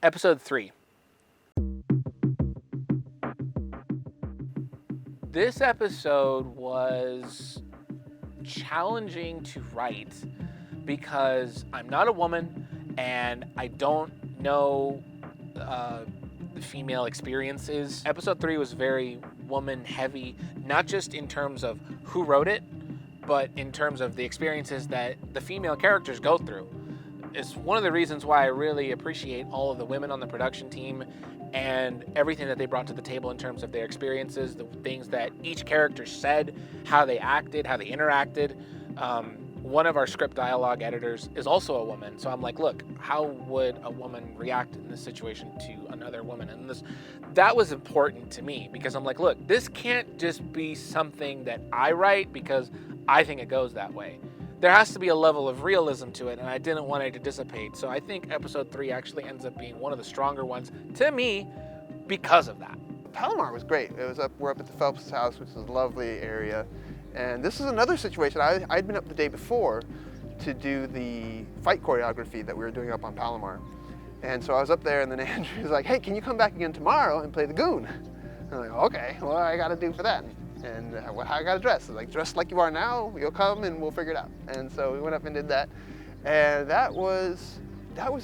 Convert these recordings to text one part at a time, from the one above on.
Episode 3. This episode was challenging to write because I'm not a woman and I don't know the female experiences. Episode 3 was very woman heavy, not just in terms of who wrote it, but in terms of the experiences that the female characters go through. It's one of the reasons why I really appreciate all of the women on the production team and everything that they brought to the table in terms of their experiences, the things that each character said, how they acted, how they interacted. One of our script dialogue editors is also a woman, so I'm like, look, how would a woman react in this situation to another woman? And that was important to me because I'm like, look, this can't just be something that I write because I think it goes that way. There has to be a level of realism to it, and I didn't want it to dissipate. So I think episode 3 actually ends up being one of the stronger ones to me because of that. Palomar was great. We're up at the Phelps house, which is a lovely area. And this is another situation. I'd been up the day before to do the fight choreography that we were doing up on Palomar. And so I was up there, and then Andrew was like, hey, can you come back again tomorrow and play the goon? And I'm like, okay, what do I got to do for that? And how I got to dress. Like, dress like you are now, you'll come and we'll figure it out. And so we went up and did that. And that was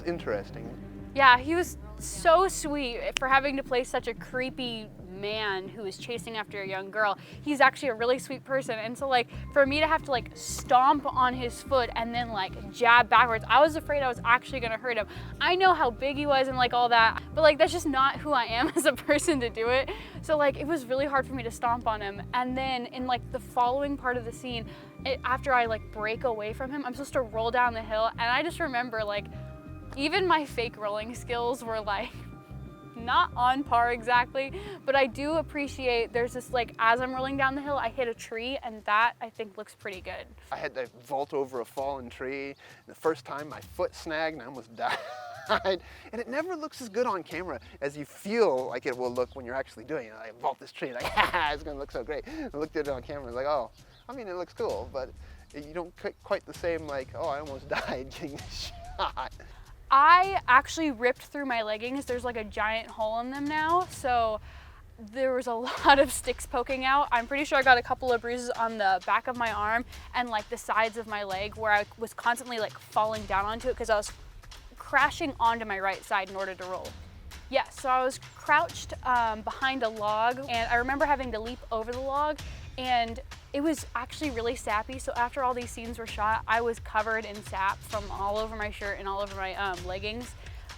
interesting. Yeah, he was so sweet for having to play such a creepy man who is chasing after a young girl. He's actually a really sweet person, and so like for me to have to like stomp on his foot and then like jab backwards, I was afraid I was actually gonna hurt him. I know how big he was and like all that, but like that's just not who I am as a person to do it. So like it was really hard for me to stomp on him. And then in like the following part of the scene, after I like break away from him, I'm supposed to roll down the hill, and I just remember like even my fake rolling skills were like not on par exactly, but I do appreciate there's this like as I'm rolling down the hill I hit a tree, and that I think looks pretty good. I had to vault over a fallen tree. The first time my foot snagged and I almost died. And it never looks as good on camera as you feel like it will look when you're actually doing it. I vault this tree, like, ha, it's gonna look so great. I looked at it on camera, like, oh, I mean, it looks cool, but you don't quite the same, like, oh, I almost died getting shot. I actually ripped through my leggings. There's like a giant hole in them now, so there was a lot of sticks poking out. I'm pretty sure I got a couple of bruises on the back of my arm and like the sides of my leg where I was constantly like falling down onto it because I was crashing onto my right side in order to roll. Yeah, so I was crouched behind a log, and I remember having to leap over the log, and it was actually really sappy. So after all these scenes were shot, I was covered in sap from all over my shirt and all over my leggings.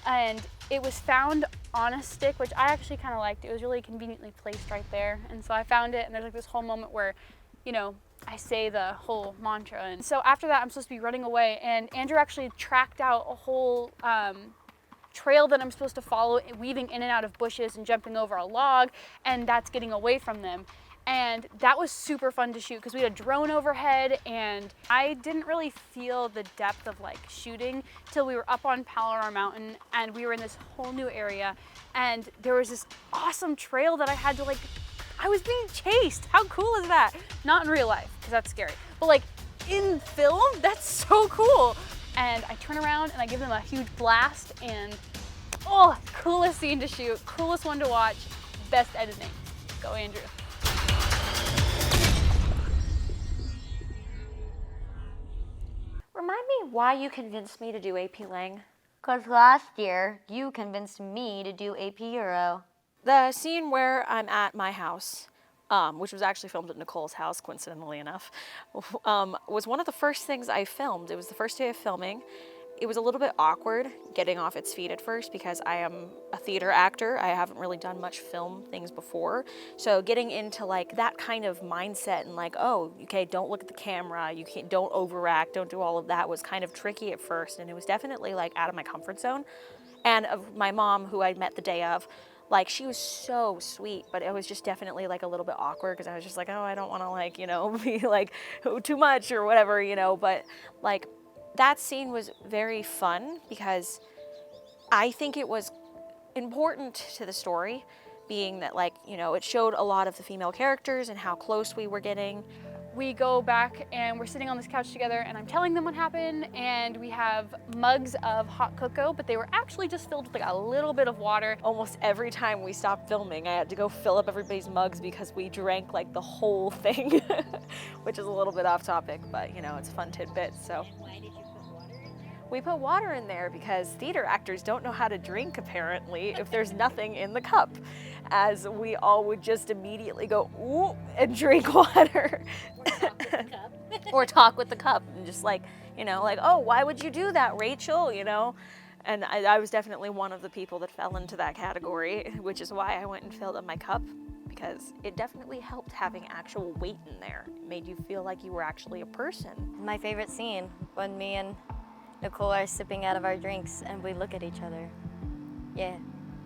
And it was found on a stick, which I actually kind of liked. It was really conveniently placed right there. And so I found it, and there's like this whole moment where, you know, I say the whole mantra. And so after that, I'm supposed to be running away, and Andrew actually tracked out a whole trail that I'm supposed to follow, weaving in and out of bushes and jumping over a log, and that's getting away from them. And that was super fun to shoot because we had a drone overhead, and I didn't really feel the depth of like shooting till we were up on Palomar Mountain and we were in this whole new area, and there was this awesome trail that I had to like, I was being chased. How cool is that? Not in real life because that's scary, but like in film, that's so cool. And I turn around and I give them a huge blast, and oh, coolest scene to shoot, coolest one to watch, best editing. Go Andrew. Remind me why you convinced me to do AP Lang. 'Cause last year, you convinced me to do AP Euro. The scene where I'm at my house, which was actually filmed at Nicole's house, coincidentally enough, was one of the first things I filmed. It was the first day of filming. It was a little bit awkward getting off its feet at first because I am a theater actor. I haven't really done much film things before. So getting into like that kind of mindset and like, oh, okay, don't look at the camera, don't overact, don't do all of that was kind of tricky at first. And it was definitely like out of my comfort zone. And of my mom, who I met the day of, like she was so sweet, but it was just definitely like a little bit awkward because I was just like, oh, I don't want to like, you know, be like too much or whatever, you know, but like, that scene was very fun because I think it was important to the story, being that like, you know, it showed a lot of the female characters and how close we were getting. we go back and we're sitting on this couch together and I'm telling them what happened, and we have mugs of hot cocoa, but they were actually just filled with like a little bit of water. Almost every time we stopped filming, I had to go fill up everybody's mugs because we drank like the whole thing, which is a little bit off topic, but you know, it's a fun tidbit. So we put water in there because theater actors don't know how to drink, apparently, if there's nothing in the cup, as we all would just immediately go, ooh, and drink water. Or talk with the cup and just like, you know, like, oh, why would you do that, Rachel, you know? And I was definitely one of the people that fell into that category, which is why I went and filled up my cup, because it definitely helped having actual weight in there. It made you feel like you were actually a person. My favorite scene, when me and Nicole are sipping out of our drinks and we look at each other. Yeah,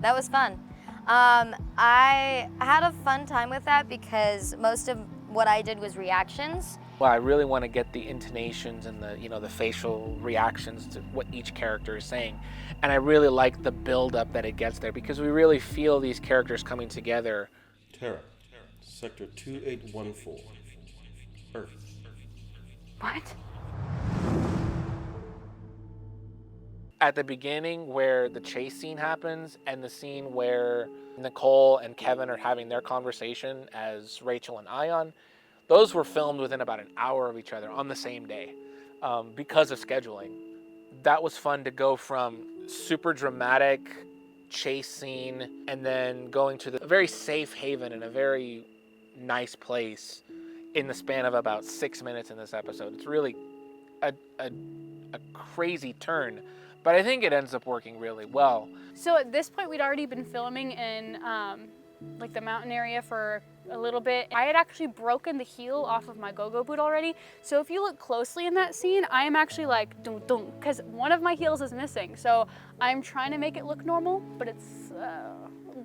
that was fun. I had a fun time with that because most of what I did was reactions. Well, I really want to get the intonations and the, you know, the facial reactions to what each character is saying. And I really like the build up that it gets there, because we really feel these characters coming together. Terra, Sector 2814, Earth. What? At the beginning, where the chase scene happens and the scene where Nicole and Kevin are having their conversation as Rachel and Ion, those were filmed within about an hour of each other on the same day, because of scheduling. That was fun to go from super dramatic chase scene and then going to the very safe haven in a very nice place in the span of about 6 minutes in this episode. It's really a crazy turn, but I think it ends up working really well. So at this point, we'd already been filming in like the mountain area for a little bit. I had actually broken the heel off of my go-go boot already. So if you look closely in that scene, I am actually like dun dun, because one of my heels is missing. So I'm trying to make it look normal, but it's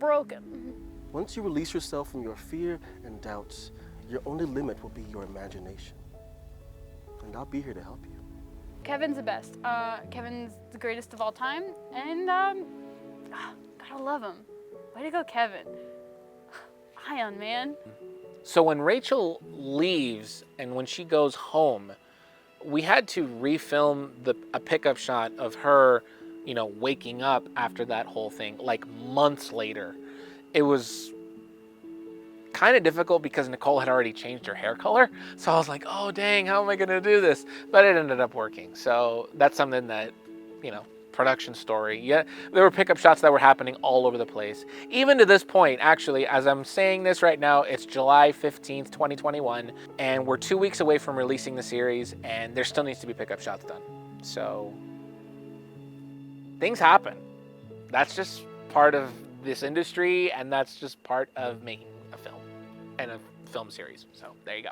broken. Once you release yourself from your fear and doubts, your only limit will be your imagination. And I'll be here to help you. Kevin's the best. Kevin's the greatest of all time, and gotta love him. Way to go, Kevin. Ion, man. So when Rachel leaves and when she goes home, we had to refilm a pickup shot of her, you know, waking up after that whole thing, like months later. It was kind of difficult because Nicole had already changed her hair color. So I was like, oh dang, how am I gonna do this? But it ended up working. So that's something that, you know, production story. Yeah, there were pickup shots that were happening all over the place. Even to this point, actually, as I'm saying this right now, it's July 15th, 2021, and we're 2 weeks away from releasing the series, and there still needs to be pickup shots done. So things happen. That's just part of this industry, and that's just part of making a film and a film series. So there you go.